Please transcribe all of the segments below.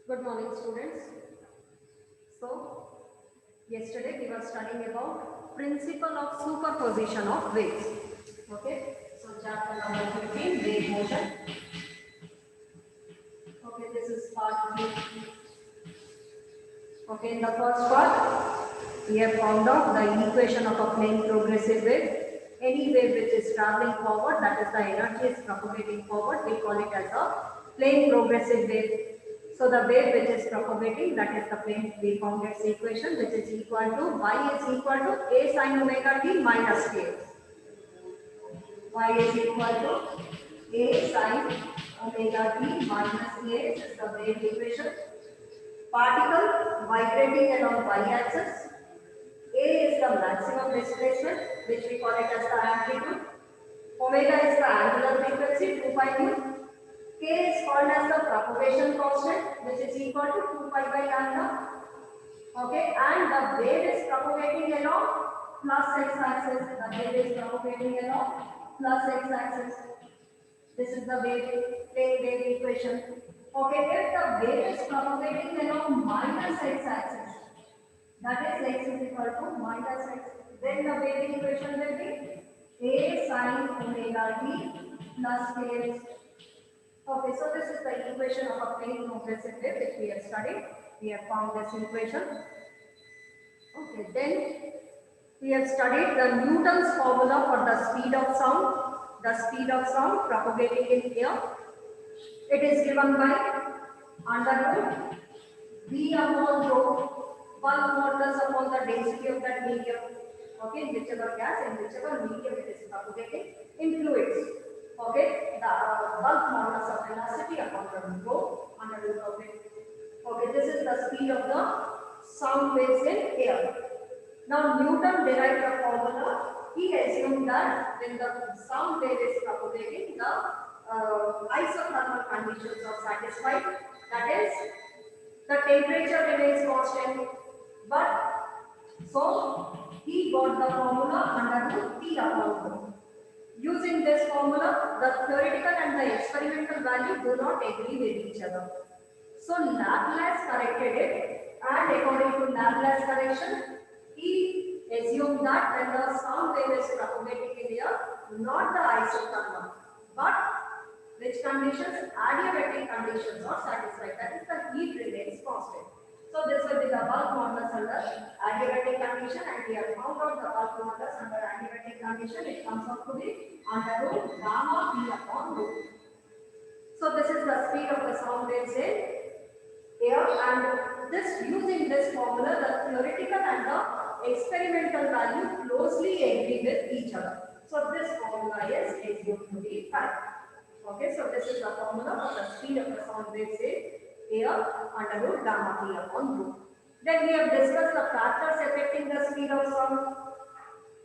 Good morning, students. So, yesterday we were studying about principle of superposition of waves. Okay. So, chapter number 15, wave motion. Okay, this is part 3. Okay, in the first part, we have found out the equation of a plane progressive wave. Any wave which is traveling forward, that is the energy is propagating forward, we call it as a plane progressive wave. So the wave which is propagating, that is the plane, we found its equation, which is equal to y is equal to a sin omega t minus k. Y is equal to a sin omega t minus k. This is the wave equation. Particle vibrating along y-axis. A is the maximum displacement, which we call it as the amplitude. Omega is the angular frequency, 2 pi mu. K is called as the propagation constant, which is equal to 2 pi by lambda. Okay, and the wave is propagating along plus x-axis. The wave is propagating along plus x-axis. This is the plane wave equation. Okay, if the wave is propagating along minus x-axis, that is x is equal to minus x, then the wave equation will be a sin omega t plus kx. Okay, so this is the equation of a plane progressive wave which we have studied. We have found this equation. Okay, then we have studied the Newton's formula for the speed of sound. The speed of sound propagating in air. It is given by under root V upon rho, bulk modulus upon the density of that medium. Okay, in whichever gas, in whichever medium it is propagating in fluids. Okay, the bulk modulus of velocity upon the rho under root of it. Okay, this is the speed of the sound waves in air. Now Newton derived the formula. He assumed that when the sound wave is propagating, the isothermal conditions are satisfied. That is, the temperature remains constant. But so he got the formula under root T upon rho. Using this formula, the theoretical and the experimental value do not agree with each other. So Laplace corrected it, and according to Laplace correction, he assumed that when the sound wave is propagating in air, not the isothermal, but which conditions, adiabatic conditions are satisfied. That is, the heat remains constant. So this will be the bulk modulus under adiabatic condition, and we have found out the bulk modulus under adiabatic condition. It comes out to be under root gamma p upon root. So this is the speed of the sound waves in air, and this using this formula, the theoretical and the experimental value closely agree with each other. So this formula is assumed to be correct. Okay, so this is the formula for the speed of the sound waves in air under root gamma p upon rho. Then we have discussed the factors affecting the speed of sound.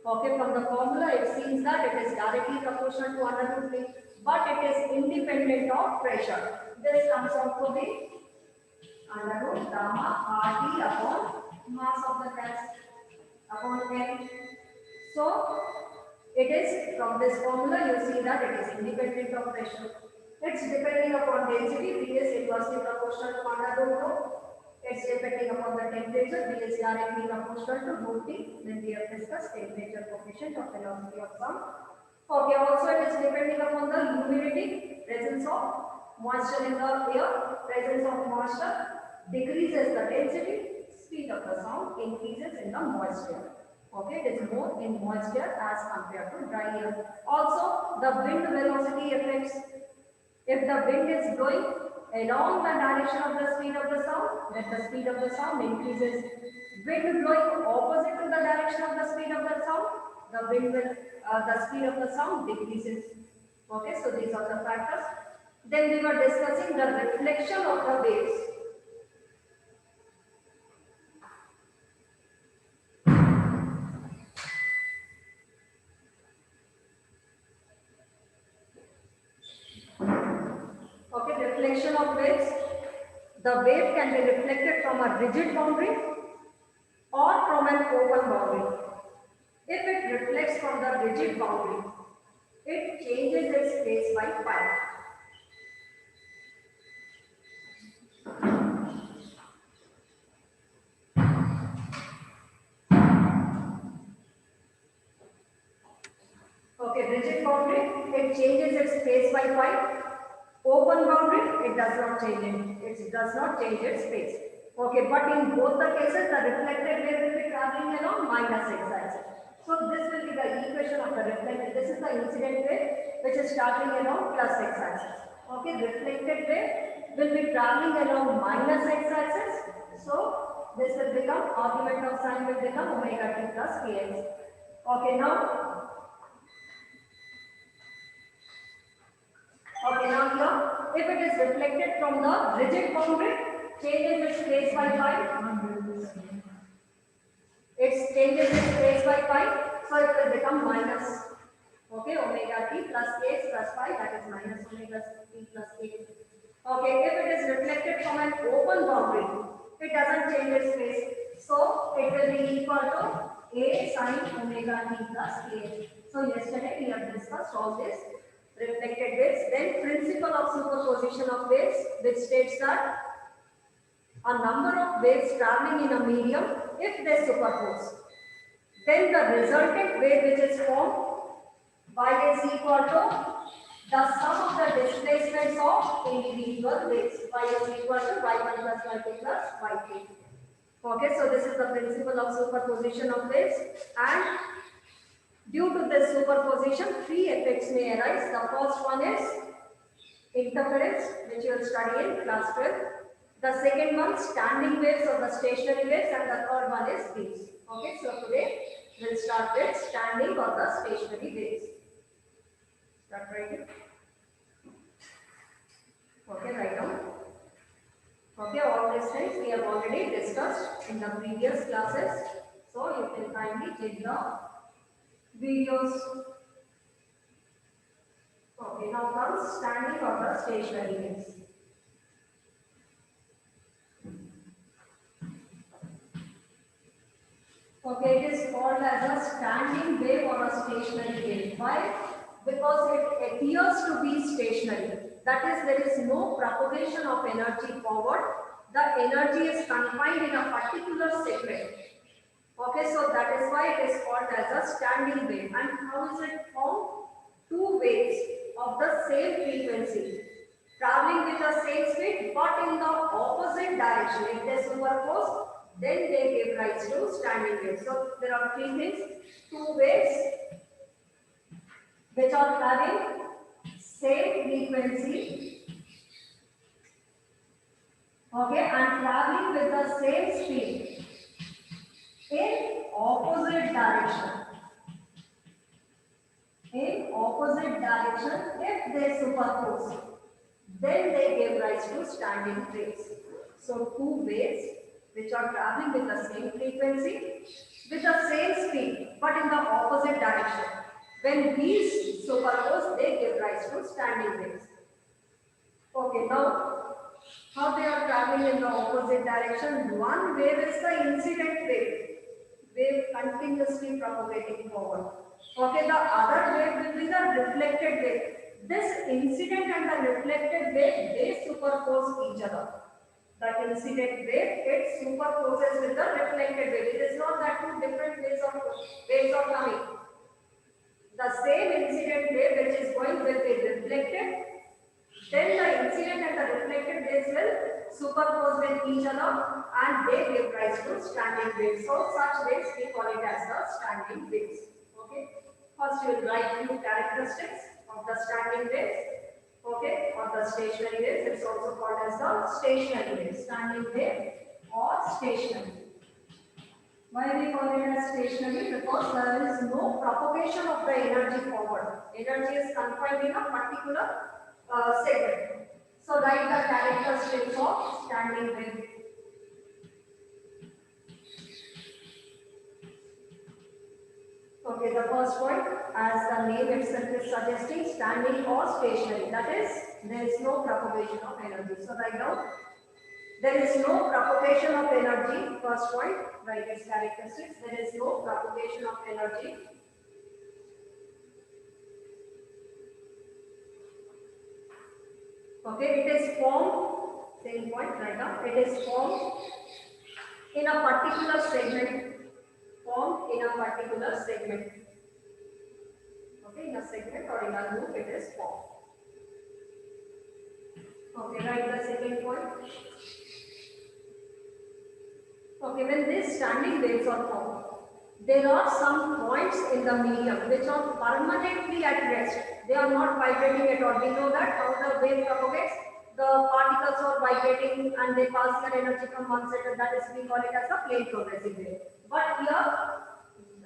Okay, from the formula it seems that it is directly proportional to under root v, but it is independent of pressure. This comes out to be under root gamma RT upon mass of the gas upon M. So it is from this formula you see that it is independent of pressure. It's depending upon density, V is inversely proportional to under root rho. It's depending upon the temperature, V is directly proportional to root T. Then we have discussed temperature coefficient of velocity of sound. Okay, also it is depending upon the humidity, presence of moisture in the air, presence of moisture decreases the density, speed of the sound increases in the moisture. Okay, it is more in moisture as compared to dry air. Also, the wind velocity affects. If the wind is blowing along the direction of the speed of the sound, then the speed of the sound increases. Wind blowing opposite to the direction of the speed of the sound, the speed of the sound decreases. Okay, so these are the factors. Then we were discussing the reflection of the waves. Okay, reflection of waves. The wave can be reflected from a rigid boundary or from an open boundary. If it reflects from the rigid boundary, it changes its phase by pi. Okay, rigid boundary, it changes its phase by pi. Open boundary, it does not change it. It does not change its phase. Okay, but in both the cases, the reflected wave will be traveling along minus x-axis. So this will be the equation of the reflected. This is the incident wave which is traveling along plus x-axis. Okay, reflected wave will be traveling along minus x-axis. So this will become argument of sine will become omega t plus kx. Okay, now if it is reflected from the rigid boundary, changes its phase by pi. It changes its phase by pi, so it will become minus. Okay, omega t plus kx plus pi, that is minus omega t plus kx. Okay, if it is reflected from an open boundary, it doesn't change its phase, so it will be equal to a sine omega t plus kx. So yesterday we have discussed all this reflected waves. Then principle of superposition of waves, which states that a number of waves traveling in a medium, if they superpose, then the resultant wave which is formed y is equal to the sum of the displacements of individual waves. Y is equal to y1 plus y2 plus y3. Okay, so this is the principle of superposition of waves, and due to this superposition, three effects may arise. The first one is interference, which you will study in class 12. The second one, standing waves or the stationary waves, and the third one is these. Okay, so today we'll start with standing or the stationary waves. Start writing. Okay, write down. Okay, all these things we have already discussed in the previous classes. So you can kindly check the videos. Okay, now comes standing or the stationary waves. Okay, it is called as a standing wave or a stationary wave. Why? Because it appears to be stationary. That is, there is no propagation of energy forward. The energy is confined in a particular segment. Okay, so that is why it is called as a standing wave. And how is it formed? Two waves of the same frequency traveling with the same speed but in the opposite direction. If they superpose, then they give rise to standing waves. So there are three things: two waves which are having same frequency, okay, and traveling with the same speed in opposite direction. In opposite direction, if they superpose, then they give rise to standing waves. So two waves which are traveling with the same frequency, with the same speed, but in the opposite direction. When these superpose, they give rise to standing waves. Okay, now how they are traveling in the opposite direction? One wave is the incident wave continuously propagating forward. Okay, the other wave will be the reflected wave. This incident and the reflected wave, they superpose each other. The incident wave, it superposes with the reflected wave. It is not that two different waves are coming. The same incident wave which is going will be reflected, then the incident and the reflected waves will superpose with each other and they give rise to standing waves. So such waves we call it as the standing waves. Okay. First you will write few characteristics of the standing waves. Okay, or the stationary waves. It's also called as the stationary wave, standing wave or stationary. Why we call it as stationary? Because there is no propagation of the energy forward. Energy is confined in a particular segment. So write the characteristics of standing wave. Okay, the first point, as the name itself is suggesting, standing or stationary. That is, there is no propagation of energy. So write down, there is no propagation of energy. First point, write its characteristics. There is no propagation of energy. Okay, it is formed, same point, write down, it is formed in a particular segment. Formed in a particular segment. Okay, Okay, in a segment or in a loop it is formed. Okay, write the second point. Okay, when these standing waves are formed, there are some points in the medium which are permanently at rest. They are not vibrating at all. We know that how the wave propagates. The particles are vibrating and they pass their energy from one center. That is, we call it as a plane progressive wave. But here,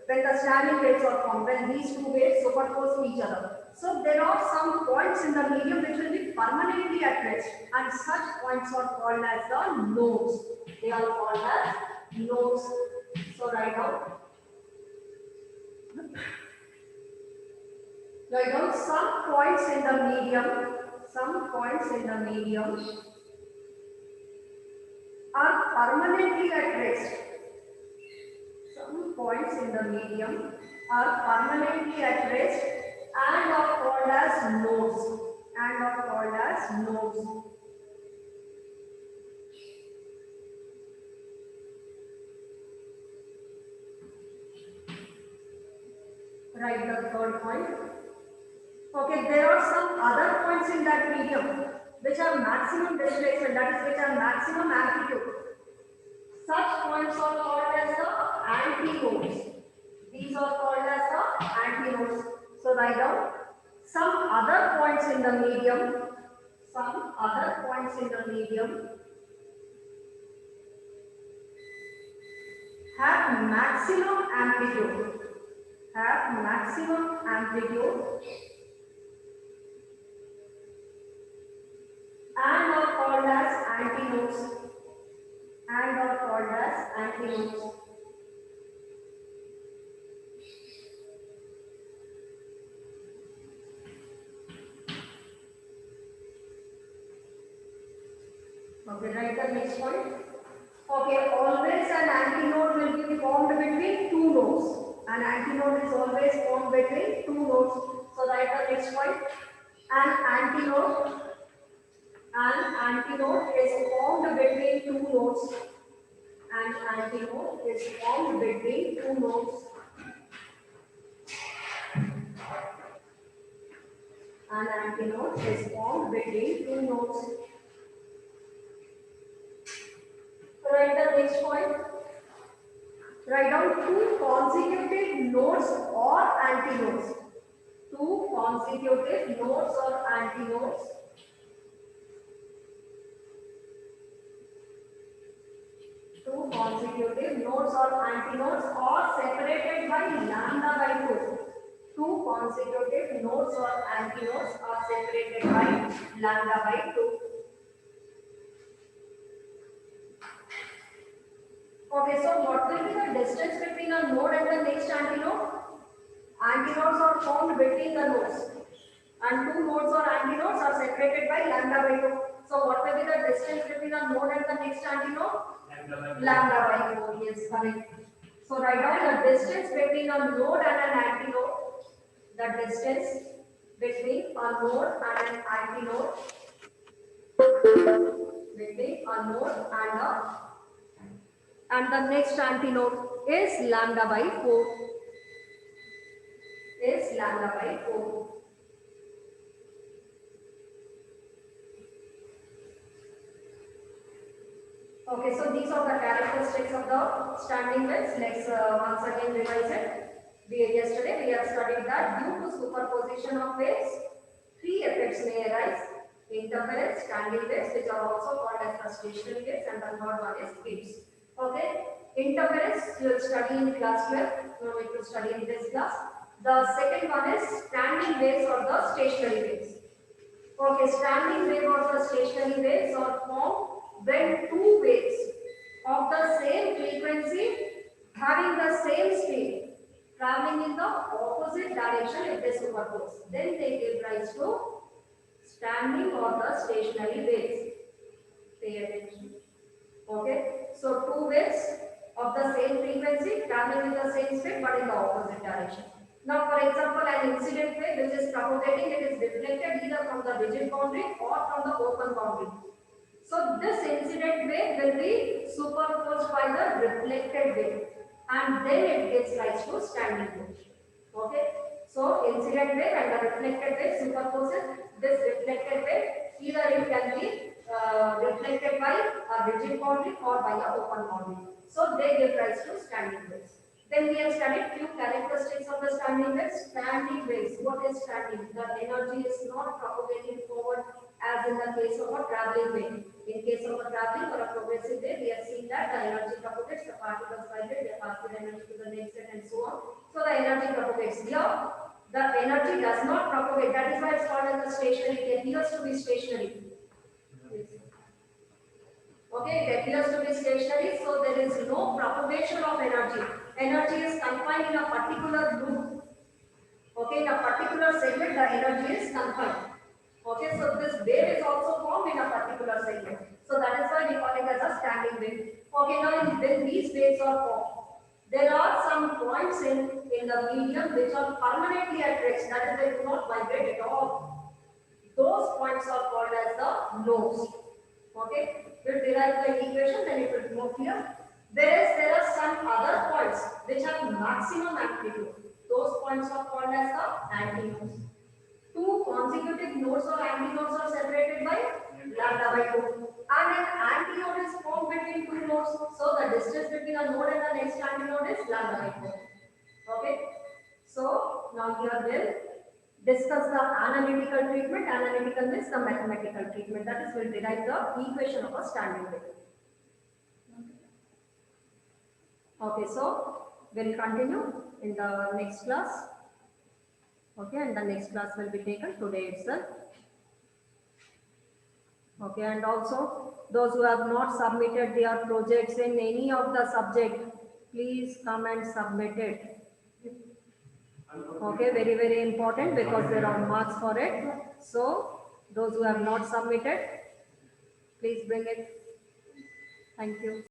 when the standing waves are formed, when these two waves superpose each other. So there are some points in the medium which will be permanently at rest, and such points are called as the nodes. They are called as nodes. So write down some points in the medium. Some points in the medium are permanently at rest. Some points in the medium are permanently at rest and are called as nodes. And are called as nodes. Write the third point. Okay, there are some other points in that medium which have maximum displacement, that is, which have maximum amplitude. Such points are called as the antinodes. These are called as the antinodes. So write down some other points in the medium. Some other points in the medium have maximum amplitude. Have maximum amplitude and are called as antinodes. And are called as antinodes. Okay, write the next point. Okay, always an antinode will be formed between two nodes. An antinode is always formed between two nodes. So write the next point. An antinode is formed between two nodes. An antinode is formed between two nodes. An antinode is formed between two nodes. Write the next point. Write down two consecutive nodes or antinodes. Two consecutive nodes or antinodes. Two consecutive nodes or antinodes are separated by lambda by 2. Two consecutive nodes or antinodes are separated by lambda by 2. Okay, so what will be the distance between a node and the next antinode? Antinodes are formed between the nodes, and two nodes or antinodes are separated by lambda by 2. So what will be the distance between a node and the next antinode? Lambda by 4. Yes, correct. So write down the distance between a node and an antinode. The distance between a node and an antinode. Between a node and the next antinode is lambda by 4. Is lambda by 4. Okay, so these are the characteristics of the standing waves. Let's once again revise it. Yesterday we have studied that due to superposition of waves, three effects may arise: interference, standing waves, which are also called as the stationary waves, and the third one is waves. Okay, interference you will study in class 12. No need to study in this class. The second one is standing waves or the stationary waves. Okay, standing wave or the stationary waves are formed when two waves of the same frequency having the same speed traveling in the opposite direction if they superpose. Then they give rise to standing or the stationary waves. Pay attention. Okay, so two waves of the same frequency traveling with the same speed but in the opposite direction. Now, for example, an incident wave which is propagating, it is deflected either from the rigid boundary or from the open boundary. So, this incident wave will be superposed by the reflected wave, and then it gives rise to standing wave. Okay. So incident wave and the reflected wave superposes. This reflected wave either it can be reflected by a rigid boundary or by a open boundary. So they give rise to standing waves. Then we have studied few characteristics of the standing waves. Standing waves. What is standing? The energy is not propagating forward as in the case of a traveling wave. In case of a traveling or a progressive wave, we have seen that the energy propagates, the particles vibrate, they pass the energy to the next set and so on. So the energy propagates. Here, the energy does not propagate. That is why it's called as the stationary. It appears to be stationary. Okay, it appears to be stationary, so there is no propagation of energy. Energy is confined in a particular loop. Okay, in a particular segment, the energy is confined. Okay, so this wave is also formed in a particular segment. So that is why we call it as a standing wave. Okay, now when these waves are formed, there are some points in the medium which are permanently at rest. That is, they do not vibrate at all. Those points are called as the nodes. Okay, we'll derive the equation, then it will be more clear. Whereas there are some other points which have maximum amplitude. Those points are called as the antinodes. Two consecutive nodes or antinodes are separated by lambda by 2. And an antinode is formed between two nodes. So the distance between a node and the next antinode is lambda by 4. Okay. So now here we'll discuss the analytical treatment. Analytical means the mathematical treatment. That is, we'll derive the equation of a standing wave. Okay, so we'll continue in the next class. Okay, and the next class will be taken today itself. Okay, and also those who have not submitted their projects in any of the subject, please come and submit it. Okay, very, very important because there are marks for it. So those who have not submitted, please bring it. Thank you.